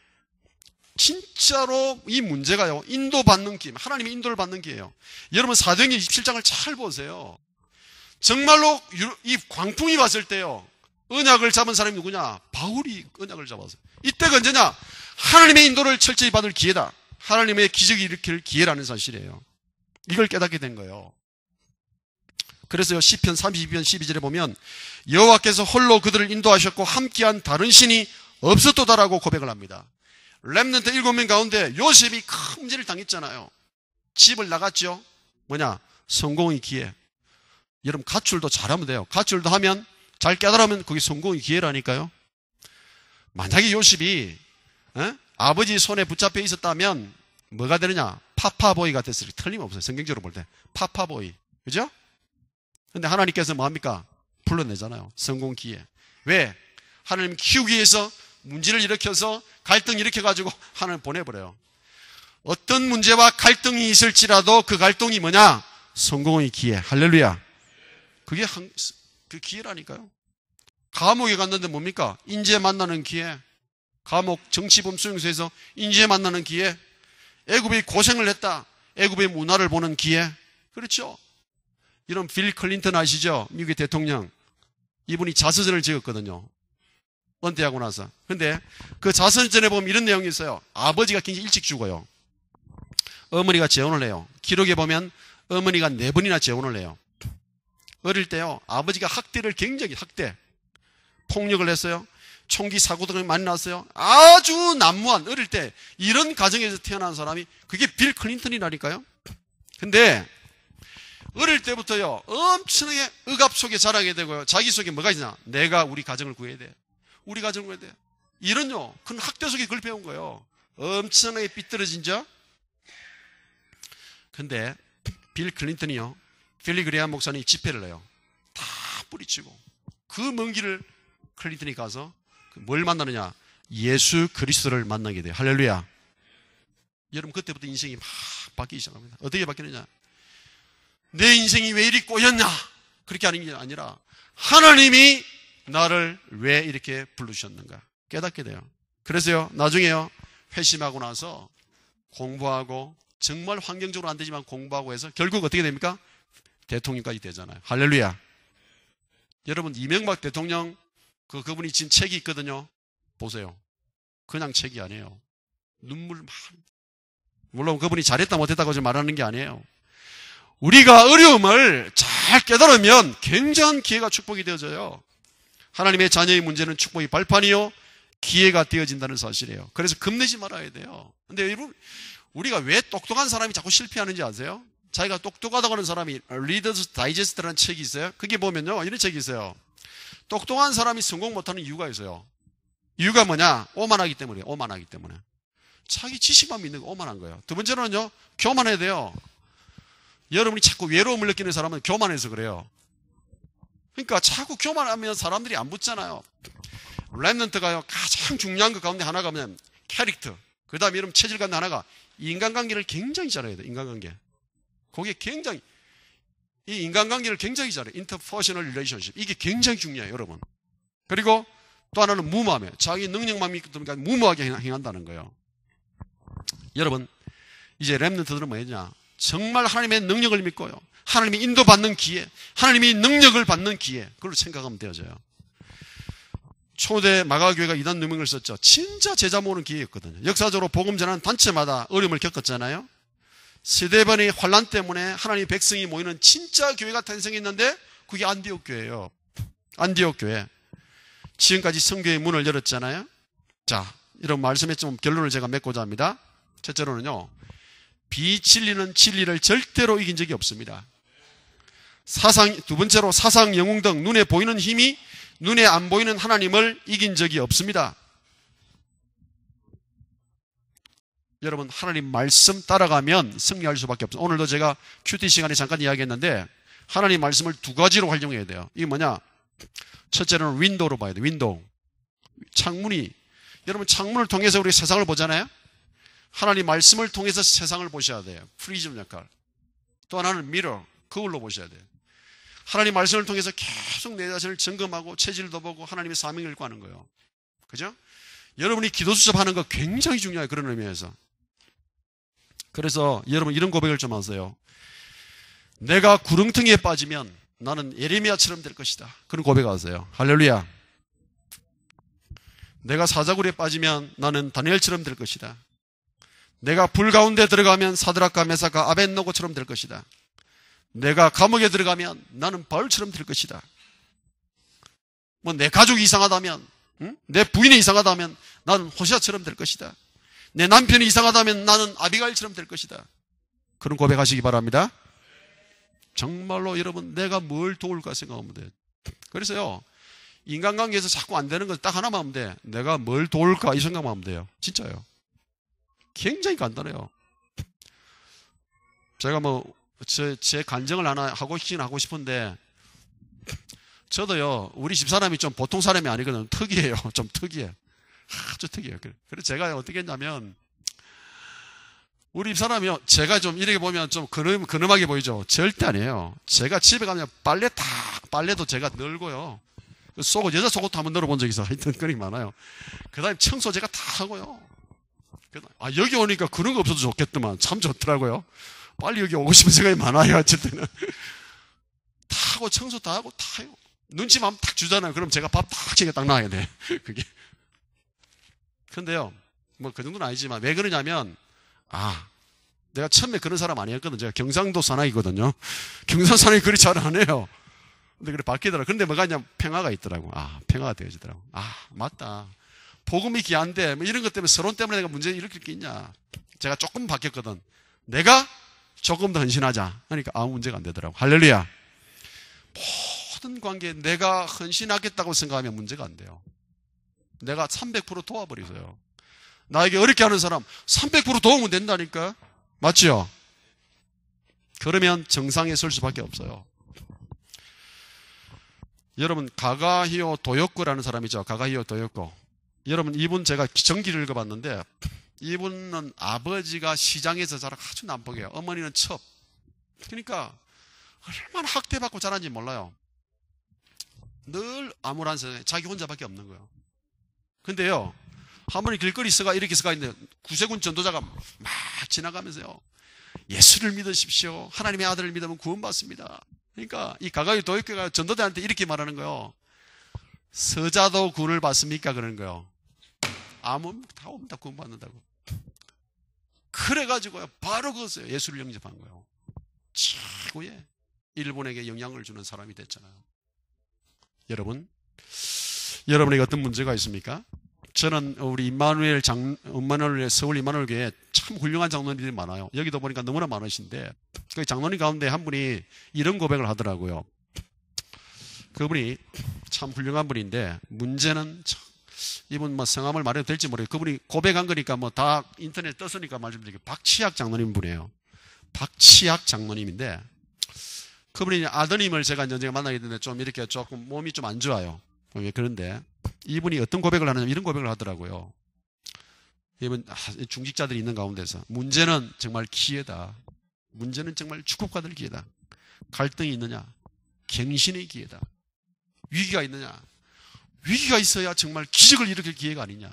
진짜로 이 문제가요, 인도받는 기회, 하나님의 인도를 받는 기회예요. 여러분 사도행전 27장을 잘 보세요. 정말로 이 광풍이 왔을 때요, 언약을 잡은 사람이 누구냐? 바울이 언약을 잡았어요. 이때가 언제냐? 하나님의 인도를 철저히 받을 기회다. 하나님의 기적이 일으킬 기회라는 사실이에요. 이걸 깨닫게 된 거예요. 그래서요, 시편 32편 12절에 보면 여호와께서 홀로 그들을 인도하셨고 함께한 다른 신이 없었도다라고 고백을 합니다. 렘넌트 7명 가운데 요셉이 큰 문제를 당했잖아요. 집을 나갔죠. 뭐냐? 성공의 기회. 여러분 가출도 잘하면 돼요. 가출도 하면, 잘 깨달으면 그게 성공의 기회라니까요. 만약에 요셉이 아버지 손에 붙잡혀 있었다면 뭐가 되느냐? 파파보이가 됐을 때 틀림없어요. 성경적으로 볼 때 파파보이, 그죠? 근데 하나님께서 뭐합니까? 불러내잖아요. 성공 기회. 왜? 하나님 키우기 위해서 문제를 일으켜서 갈등 일으켜가지고 하나님 보내버려요. 어떤 문제와 갈등이 있을지라도 그 갈등이 뭐냐? 성공의 기회. 할렐루야. 그게 그 기회라니까요. 감옥에 갔는데 뭡니까? 인재 만나는 기회. 감옥 정치범수용소에서 인재 만나는 기회. 애굽이 고생을 했다. 애굽의 문화를 보는 기회. 그렇죠? 이런 빌 클린턴 아시죠? 미국의 대통령. 이분이 자서전을 적었거든요. 은퇴하고 나서. 근데 그 자서전에 보면 이런 내용이 있어요. 아버지가 굉장히 일찍 죽어요. 어머니가 재혼을 해요. 기록에 보면 어머니가 4번이나 재혼을 해요. 어릴 때요, 아버지가 학대를 굉장히 폭력을 했어요. 총기 사고도 많이 났어요. 아주 난무한, 어릴 때 이런 가정에서 태어난 사람이 그게 빌 클린턴이라니까요. 근데 어릴 때부터요, 엄청나게 억압 속에 자라게 되고요. 자기 속에 뭐가 있냐? 내가 우리 가정을 구해야 돼. 우리 가정을 구해야 돼. 이런요, 큰 학대 속에 그걸 배운 거예요. 엄청나게 삐뚤어진 자. 근데 빌 클린턴이요, 필리 그레이엄 목사님이 집회를 해요. 다 뿌리치고 그 먼 길을 클린턴이 가서 뭘 만나느냐? 예수 그리스도를 만나게 돼요. 할렐루야. 여러분, 그때부터 인생이 막 바뀌기 시작합니다. 어떻게 바뀌느냐? 내 인생이 왜 이리 꼬였냐? 그렇게 하는 게 아니라 하나님이 나를 왜 이렇게 부르셨는가 깨닫게 돼요. 그래서요, 나중에요, 회심하고 나서 공부하고, 정말 환경적으로 안 되지만 공부하고 해서 결국 어떻게 됩니까? 대통령까지 되잖아요. 할렐루야. 여러분, 이명박 대통령 그분이 진 책이 있거든요. 보세요. 그냥 책이 아니에요. 눈물 많이. 물론 그분이 잘했다 못했다고 지금 말하는 게 아니에요. 우리가 어려움을 잘 깨달으면 굉장한 기회가 축복이 되어져요. 하나님의 자녀의 문제는 축복이 발판이요, 기회가 되어진다는 사실이에요. 그래서 겁내지 말아야 돼요. 근데 여러분, 우리가 왜 똑똑한 사람이 자꾸 실패하는지 아세요? 자기가 똑똑하다고 하는 사람이 리더스 다이제스트라는 책이 있어요. 거기 보면요, 이런 책이 있어요. 똑똑한 사람이 성공 못하는 이유가 있어요. 이유가 뭐냐? 오만하기 때문이에요. 오만하기 때문에. 자기 지식만 믿는 거 오만한 거예요. 두 번째로는요, 교만해야 돼요. 여러분이 자꾸 외로움을 느끼는 사람은 교만해서 그래요. 그러니까 자꾸 교만하면 사람들이 안 붙잖아요. 랩넌트가요, 가장 중요한 것 가운데 하나가 뭐냐면 캐릭터, 그 다음에 여러분 체질 가운데 하나가 인간관계를 굉장히 잘해야 돼요. 인간관계. 그게 굉장히, 이 인간관계를 굉장히 잘해요. 인터퍼스널 릴레이션십. 이게 굉장히 중요해요, 여러분. 그리고 또 하나는 무모함이에요. 자기 능력만 믿기 때문에 무모하게 행한다는 거예요. 여러분, 이제 랩넌트들은 뭐냐? 정말 하나님의 능력을 믿고요, 하나님이 인도받는 기회, 하나님이 능력을 받는 기회, 그걸로 생각하면 되어져요. 초대 마가교회가 이단 누명을 썼죠. 진짜 제자 모으는 기회였거든요. 역사적으로 복음 전하는 단체마다 어려움을 겪었잖아요. 스데반의 환란 때문에 하나님의 백성이 모이는 진짜 교회가 탄생했는데 그게 안디옥 교회예요. 안디옥 교회. 지금까지 성교의 문을 열었잖아요. 자, 이런 말씀에 좀 결론을 제가 맺고자 합니다. 첫째로는요, 비진리는 진리를 절대로 이긴 적이 없습니다. 두 번째로 사상, 영웅 등 눈에 보이는 힘이 눈에 안 보이는 하나님을 이긴 적이 없습니다. 여러분, 하나님 말씀 따라가면 승리할 수밖에 없어요. 오늘도 제가 큐티 시간에 잠깐 이야기했는데 하나님 말씀을 두 가지로 활용해야 돼요. 이게 뭐냐? 첫째로는 윈도우로 봐야 돼요. 윈도우. 창문이, 여러분 창문을 통해서 우리 세상을 보잖아요. 하나님 말씀을 통해서 세상을 보셔야 돼요. 프리즘 역할. 또 하나는 미러, 거울로 보셔야 돼요. 하나님 말씀을 통해서 계속 내 자신을 점검하고 체질도 보고 하나님의 사명을 읽고 하는 거예요. 그죠? 여러분이 기도 수첩하는 거 굉장히 중요해요. 그런 의미에서. 그래서 여러분 이런 고백을 좀 하세요. 내가 구렁텅이에 빠지면 나는 예레미야처럼 될 것이다. 그런 고백하세요. 할렐루야. 내가 사자굴에 빠지면 나는 다니엘처럼 될 것이다. 내가 불 가운데 들어가면 사드락과 메삭과 아벳노고처럼 될 것이다. 내가 감옥에 들어가면 나는 바울처럼 될 것이다. 뭐 내 가족이 이상하다면, 내 부인이 이상하다면 나는 호시아처럼 될 것이다. 내 남편이 이상하다면 나는 아비가일처럼 될 것이다. 그런 고백하시기 바랍니다. 정말로 여러분, 내가 뭘 도울까 생각하면 돼요. 그래서요, 인간관계에서 자꾸 안 되는 건 딱 하나만 하면 돼. 내가 뭘 도울까 이 생각만 하면 돼요. 진짜요. 굉장히 간단해요. 제가 제 간증을 하나 하고 싶은데, 저도요, 우리 집사람이 좀 보통 사람이 아니거든요. 특이해요. 좀 특이해. 아주 특이해요. 그래서 제가 어떻게 했냐면, 우리 집사람이요, 제가 좀 이렇게 보면 좀 근엄하게 보이죠? 절대 아니에요. 제가 집에 가면 빨래도 제가 널고요. 속옷, 여자 속옷도 한번 널어본 적이 있어. 하여튼 그런 게 많아요. 그 다음에 청소 제가 다 하고요. 여기 오니까 그런 거 없어도 좋겠더만. 참 좋더라고요. 빨리 여기 오고 싶은 생각이 많아요. 어쩔 때는. 다 하고 청소 다 하고 다 해요. 눈치만 딱 주잖아요. 그럼 제가 밥 딱 챙겨 딱 나가야 돼. 그게. 근데요, 뭐 그 정도는 아니지만 왜 그러냐면, 내가 처음에 그런 사람 아니었거든요. 제가 경상도 사나이거든요. 경상 사나이 그리 잘 안 해요. 근데 그래 바뀌더라고요. 근데 뭐가 있냐면 평화가 있더라고. 평화가 되어지더라고. 맞다. 복음이 귀한데 뭐 이런 것 때문에 서론 때문에 내가 문제 일으킬 게 있냐. 제가 조금 바뀌었거든. 내가 조금 더 헌신하자. 그러니까 아무 문제가 안 되더라고. 할렐루야. 모든 관계에 내가 헌신하겠다고 생각하면 문제가 안 돼요. 내가 300% 도와버리세요. 나에게 어렵게 하는 사람 300% 도우면 된다니까. 맞죠? 그러면 정상에 설 수밖에 없어요. 여러분, 가가히오 도요코라는 사람이죠. 가가히오 도요코. 여러분, 이분 제가 전기를 읽어봤는데 이분은 아버지가 시장에서 자라 아주 난폭해요. 어머니는 첩. 그러니까 얼마나 학대받고 자란지 몰라요. 늘 암울한 세상에 자기 혼자밖에 없는 거예요. 근데요, 한 번에 길거리 서가 이렇게 서가 있는데 구세군 전도자가 막 지나가면서요, 예수를 믿으십시오. 하나님의 아들을 믿으면 구원받습니다. 그러니까 이 가가히 도요코가 전도대한테 이렇게 말하는 거예요. 서자도 구원을 받습니까? 그러는 거예요. 아무 다 오면 다 구원받는다고. 그래가지고요, 바로 그것을 예수를 영접한 거예요. 최고의 일본에게 영향을 주는 사람이 됐잖아요. 여러분, 여러분에게 어떤 문제가 있습니까? 저는 우리 서울 임마누엘 교회에 참 훌륭한 장로님들이 많아요. 여기도 보니까 너무나 많으신데 그 장로님 가운데 한 분이 이런 고백을 하더라고요. 그분이 참 훌륭한 분인데 문제는 참, 이분 뭐 성함을 말해도 될지 모르겠어요. 그분이 고백한 거니까 뭐 다 인터넷 떴으니까 말씀드릴게요. 박치학 장로님 분이에요. 박치학 장로님인데 그분이 아드님을 제가 언젠가 만나게 됐는데 좀 이렇게 조금 몸이 좀 안 좋아요. 그런데 이분이 어떤 고백을 하느냐, 이런 고백을 하더라고요. 이분 중직자들이 있는 가운데서 문제는 정말 기회다. 문제는 정말 축복받을 기회다. 갈등이 있느냐? 갱신의 기회다. 위기가 있느냐? 위기가 있어야 정말 기적을 일으킬 기회가 아니냐.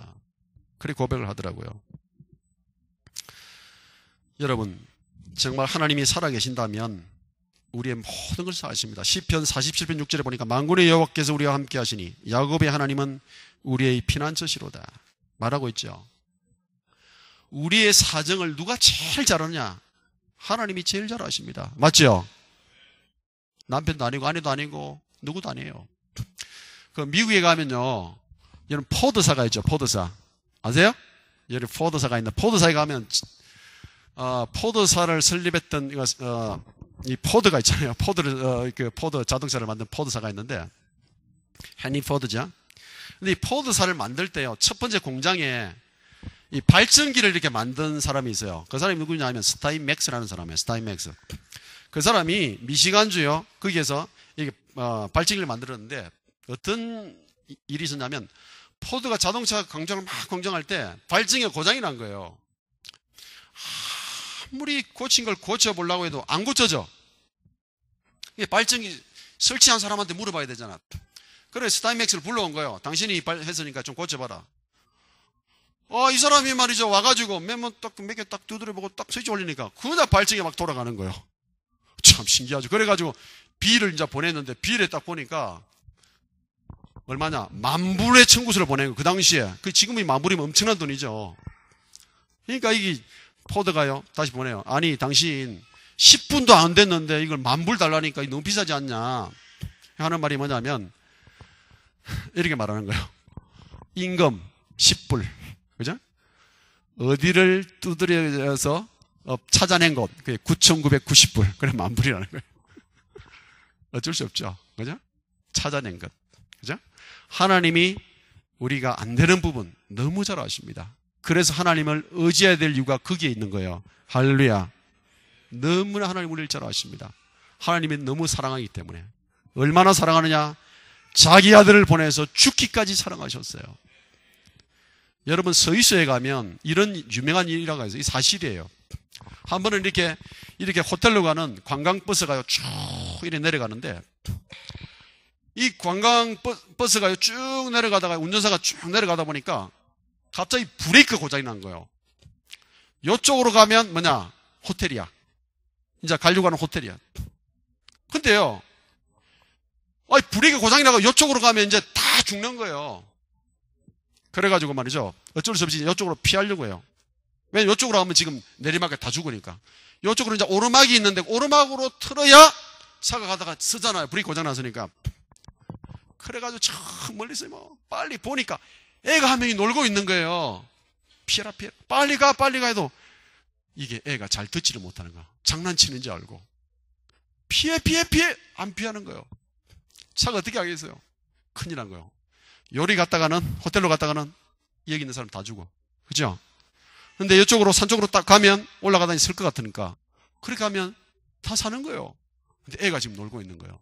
그렇게 고백을 하더라고요. 여러분, 정말 하나님이 살아계신다면 우리의 모든 것을 아십니다. 시편 47편 6절에 보니까 만군의 여호와께서 우리와 함께 하시니 야곱의 하나님은 우리의 피난처시로다 말하고 있죠. 우리의 사정을 누가 제일 잘 아느냐? 하나님이 제일 잘 아십니다. 맞죠? 남편도 아니고 아내도 아니고 누구도 아니에요. 그 미국에 가면요, 여러분 포드사가 있죠. 포드사 아세요? 여기 포드사가 있는데 포드사에 가면 포드사를 설립했던 이 포드가 있잖아요. 포드 자동차를 만든 포드사가 있는데 헤니 포드죠. 근데 이 포드사를 만들 때요, 첫 번째 공장에 이 발전기를 이렇게 만든 사람이 있어요. 그 사람이 누구냐 하면 스타인맥스라는 사람이에요. 스타인맥스. 그 사람이 미시간주요, 거기에서 이게 발전기를 만들었는데 어떤 일이 있었냐면 포드가 자동차 공장을 막 공정할 때 발전기가 고장이 난 거예요. 아무리 고친 걸 고쳐보려고 해도 안 고쳐져. 발전기 설치한 사람한테 물어봐야 되잖아. 그래 스타인맥스를 불러온 거예요. 당신이 했으니까 좀 고쳐봐라. 이 사람이 말이죠, 와가지고 몇 개 딱 두드려보고 딱 스위치 올리니까 그다 발전기가 막 돌아가는 거예요. 참 신기하죠. 그래가지고 비를 이제 보냈는데 비를 딱 보니까 얼마냐? 10,000불의 청구서를 보낸 거예요. 그 당시에. 지금이 10,000불이면 엄청난 돈이죠. 그러니까 이게 포드가요, 다시 보내요. 아니, 당신 10분도 안 됐는데 이걸 10,000불 달라니까 너무 비싸지 않냐 하는 말이 뭐냐면 이렇게 말하는 거예요. 임금 10불. 그죠? 어디를 두드려서 찾아낸 것, 그게 9,990불. 그래 10,000불이라는 거예요. 어쩔 수 없죠. 그죠? 찾아낸 것. 그죠? 하나님이 우리가 안 되는 부분 너무 잘 아십니다. 그래서 하나님을 의지해야 될 이유가 거기에 있는 거예요. 할렐루야. 너무나 하나님 우리를 잘 아십니다. 하나님이 너무 사랑하기 때문에. 얼마나 사랑하느냐? 자기 아들을 보내서 죽기까지 사랑하셨어요. 여러분, 서위서에 가면 이런 유명한 일이라고 해서 이 사실이에요. 한 번은 이렇게 호텔로 가는 관광버스가 쭉 이렇게 내려가는데 이 관광버스가 쭉 내려가다가 운전사가 쭉 내려가다 보니까 갑자기 브레이크 고장이 난 거예요. 이쪽으로 가면 뭐냐? 호텔이야. 이제 가려고 하는 호텔이야. 근데요, 브레이크 고장이 나고 이쪽으로 가면 이제 다 죽는 거예요. 그래가지고 말이죠, 어쩔 수 없이 이쪽으로 피하려고 해요. 왜냐면 이쪽으로 가면 지금 내리막에 다 죽으니까. 이쪽으로 이제 오르막이 있는데 오르막으로 틀어야 차가 가다가 서잖아요. 브레이크 고장 났으니까. 그래가지고 참 멀리서 뭐 빨리 보니까 애가 한 명이 놀고 있는 거예요. 피해라. 빨리 가 해도 이게 애가 잘 듣지를 못하는 거야. 장난치는지 알고. 피해. 안 피하는 거예요. 차가 어떻게 하겠어요? 큰일 난 거예요. 호텔로 갔다가는 여기 있는 사람 다 죽어. 그죠? 근데 이쪽으로, 산 쪽으로 딱 가면 올라가다니 쓸 것 같으니까. 그렇게 하면 다 사는 거예요. 근데 애가 지금 놀고 있는 거예요.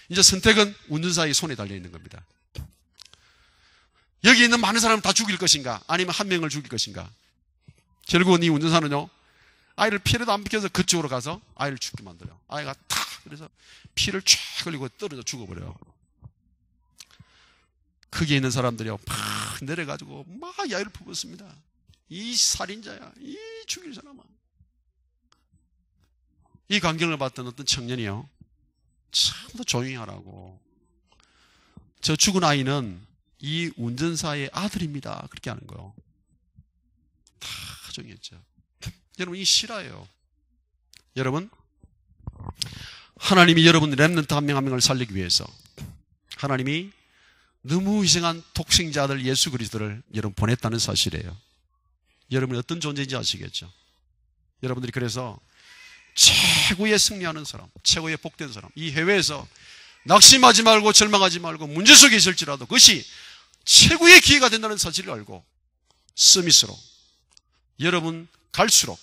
이제 선택은 운전사의 손에 달려 있는 겁니다. 여기 있는 많은 사람을 다 죽일 것인가? 아니면 한 명을 죽일 것인가? 결국은 이 운전사는요, 아이를 피해도 안 비켜서 그쪽으로 가서 아이를 죽게 만들어요. 아이가 탁! 그래서 피를 쫙 흘리고 떨어져 죽어버려요. 거기에 있는 사람들이요, 막 내려가지고 막 야유를 퍼붓습니다. 이 살인자야, 이 죽일 사람아. 이 광경을 봤던 어떤 청년이요, 참도 조용히 하라고. 저 죽은 아이는 이 운전사의 아들입니다. 그렇게 하는 거예요. 다 정했죠. 여러분, 이 실화예요. 여러분, 하나님이 여러분 렘넌트 한 명 한 명을 살리기 위해서 하나님이 너무 희생한 독생자 아들 예수 그리스도를 여러분 보냈다는 사실이에요. 여러분이 어떤 존재인지 아시겠죠? 여러분들이 그래서 최고의 승리하는 사람, 최고의 복된 사람, 이 해외에서 낙심하지 말고 절망하지 말고 문제 속에 있을지라도 그것이 최고의 기회가 된다는 사실을 알고 서밋으로 여러분 갈수록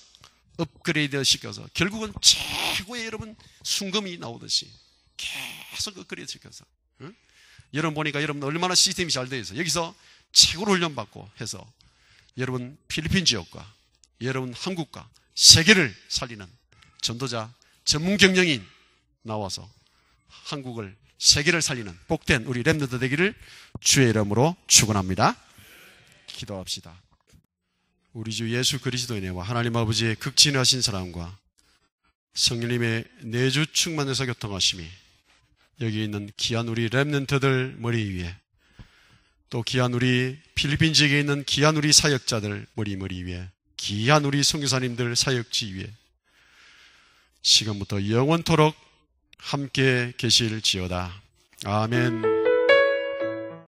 업그레이드 시켜서 결국은 최고의 여러분 순금이 나오듯이 계속 업그레이드 시켜서, 응? 여러분 보니까 여러분 얼마나 시스템이 잘 되어 있어요. 여기서 최고로 훈련받고 해서 여러분 필리핀 지역과 여러분 한국과 세계를 살리는 전도자 전문 경영인 나와서 한국을 세계를 살리는 복된 우리 렘넌트 되기를 주의 이름으로 축원합니다. 기도합시다. 우리 주 예수 그리스도의 은혜와 하나님 아버지의 극진하신 사랑과 성령님의 내주 충만해서 교통하심이 여기 있는 귀한 우리 렘넌트들 머리 위에, 또 귀한 우리 필리핀 지역에 있는 귀한 우리 사역자들 머리 위에, 귀한 우리 선교사님들 사역지 위에 지금부터 영원토록 함께 계실지어다. 아멘.